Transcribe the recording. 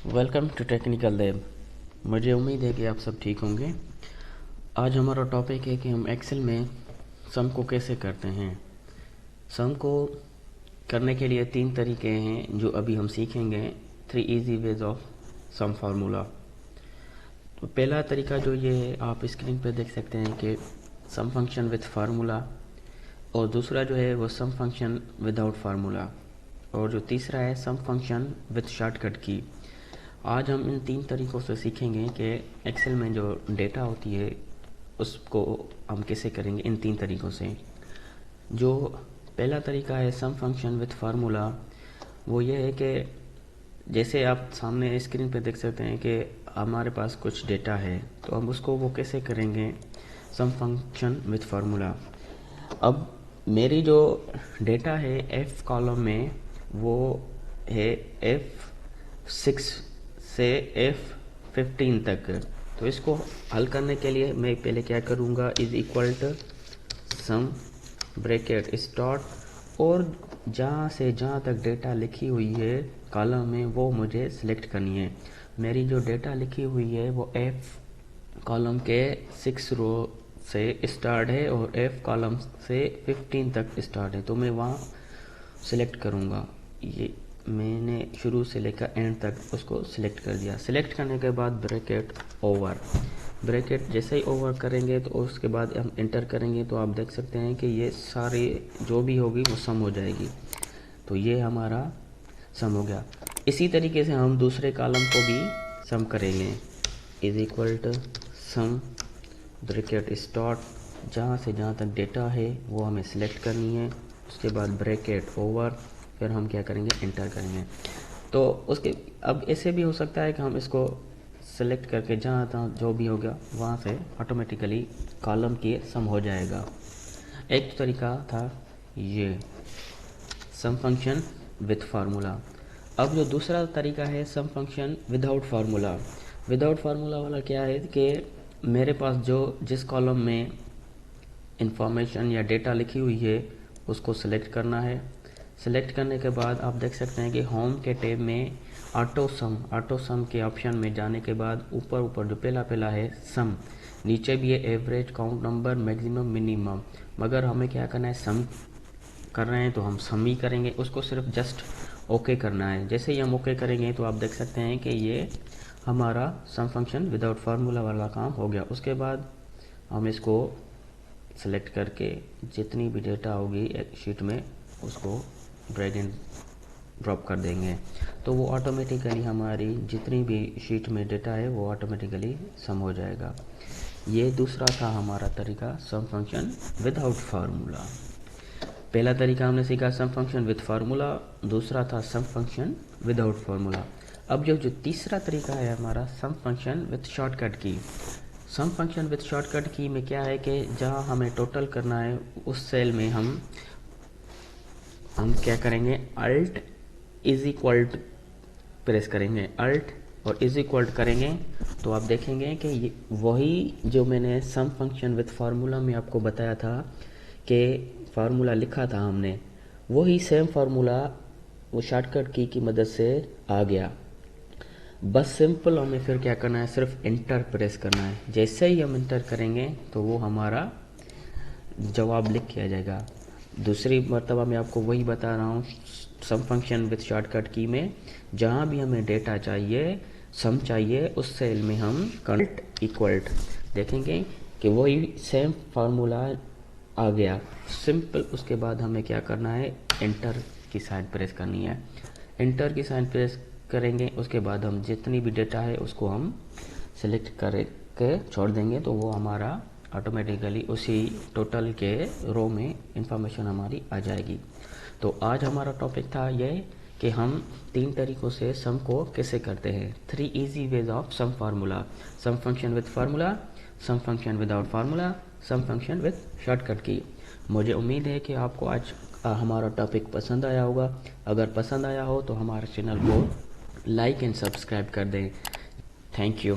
Welcome to technical lab. मुझे उम्मीद है कि आप सब ठीक होंगे। आज हमारा टॉपिक है कि हम एक्सेल में सम को कैसे करते हैं। सम को करने के लिए 3 तरीके हैं जो अभी हम सीखेंगे। 3 easy ways of sum formula. तो पहला तरीका जो ये है, आप स्क्रीन पे देख सकते हैं कि सम फंक्शन विथ फार्मूला, और दूसरा जो है वो सम फंक्शन विदाउट फार्मूला, और जो तीसरा है सम फंक्शन विथ शॉर्टकट की। आज हम इन 3 तरीक़ों से सीखेंगे कि एक्सेल में जो डेटा होती है उसको हम कैसे करेंगे इन 3 तरीक़ों से। जो पहला तरीका है सम फंक्शन विथ फार्मूला, वो ये है कि जैसे आप सामने स्क्रीन पे देख सकते हैं कि हमारे पास कुछ डेटा है, तो हम उसको वो कैसे करेंगे सम फंक्शन विथ फार्मूला। अब मेरी जो डेटा है एफ़ कॉलम में वो है F6 से F15 तक। तो इसको हल करने के लिए मैं पहले क्या करूँगा, is equal to sum bracket start, और जहाँ से जहाँ तक डेटा लिखी हुई है कॉलम में वो मुझे सिलेक्ट करनी है। मेरी जो डेटा लिखी हुई है वो F कॉलम के 6 रो से स्टार्ट है और F कॉलम से 15 तक स्टार्ट है, तो मैं वहाँ सिलेक्ट करूँगा। ये मैंने शुरू से लेकर एंड तक उसको सिलेक्ट कर दिया। सिलेक्ट करने के बाद ब्रैकेट ओवर, ब्रैकेट जैसे ही ओवर करेंगे तो उसके बाद हम इंटर करेंगे, तो आप देख सकते हैं कि ये सारे जो भी होगी वो सम हो जाएगी। तो ये हमारा सम हो गया। इसी तरीके से हम दूसरे कॉलम को भी सम करेंगे। Is equal to sum bracket start, जहाँ से जहाँ तक डेटा है वो हमें सिलेक्ट करनी है। उसके बाद ब्रैकेट ओवर, फिर हम क्या करेंगे, इंटर करेंगे। तो उसके अब ऐसे भी हो सकता है कि हम इसको सेलेक्ट करके जहाँ तहाँ जो भी होगा वहाँ से ऑटोमेटिकली कॉलम के सम हो जाएगा। एक तरीका था ये सम फंक्शन विथ फार्मूला। अब जो दूसरा तरीका है sum function without formula. Without formula वाला क्या है कि मेरे पास जो जिस कॉलम में इंफॉर्मेशन या डेटा लिखी हुई है उसको सिलेक्ट करना है। सेलेक्ट करने के बाद आप देख सकते हैं कि होम के टैब में ऑटो सम के ऑप्शन में जाने के बाद ऊपर जो पहला है सम, नीचे भी है average, count number, maximum, minimum. मगर हमें क्या करना है, सम कर रहे हैं तो हम सम ही करेंगे, उसको सिर्फ जस्ट ओके करना है। जैसे ही हम ओके करेंगे तो आप देख सकते हैं कि ये हमारा सम फंक्शन विदाउट फार्मूला वाला काम हो गया। उसके बाद हम इसको सेलेक्ट करके जितनी भी डेटा होगी एक शीट में उसको ड्रैग एंड ड्रॉप कर देंगे, तो वो ऑटोमेटिकली हमारी जितनी भी शीट में डेटा है वो ऑटोमेटिकली सम हो जाएगा। ये दूसरा था हमारा तरीका सम फंक्शन विदाउट फार्मूला। पहला तरीका हमने सीखा सम फंक्शन विद फार्मूला, दूसरा था सम फंक्शन विदाउट फार्मूला। अब जो तीसरा तरीका है हमारा सम फंक्शन विद शॉर्टकट की। सम फंक्शन विद शॉर्टकट की में क्या है कि जहाँ हमें टोटल करना है उस सेल में हम क्या करेंगे, अल्ट इज इक्वल प्रेस करेंगे, अल्ट और इज इक्वल करेंगे, तो आप देखेंगे कि वही जो मैंने सम फंक्शन विथ फार्मूला में आपको बताया था कि फार्मूला लिखा था हमने, वही सेम फार्मूला वो शॉर्टकट की मदद से आ गया। बस सिंपल हमें फिर क्या करना है, सिर्फ इंटर प्रेस करना है। जैसे ही हम इंटर करेंगे तो वो हमारा जवाब लिख किया जाएगा। दूसरी मरतबा मैं आपको वही बता रहा हूँ, सम फंक्शन विथ शॉर्टकट की में जहाँ भी हमें डेटा चाहिए, सम चाहिए, उस सेल में हम कंट इक्वल्ट देखेंगे कि वही सेम फार्मूला आ गया सिंपल। उसके बाद हमें क्या करना है, एंटर की साइन प्रेस करनी है। एंटर की साइन प्रेस करेंगे, उसके बाद हम जितनी भी डेटा है उसको हम सेलेक्ट करके छोड़ देंगे, तो वो हमारा ऑटोमेटिकली उसी टोटल के रो में इंफॉर्मेशन हमारी आ जाएगी। तो आज हमारा टॉपिक था ये कि हम 3 तरीक़ों से सम को कैसे करते हैं। 3 easy ways of sum formula: sum function with formula, sum function without formula, sum function with shortcut की। मुझे उम्मीद है कि आपको आज हमारा टॉपिक पसंद आया होगा। अगर पसंद आया हो तो हमारे चैनल को लाइक एंड सब्सक्राइब कर दें। Thank you.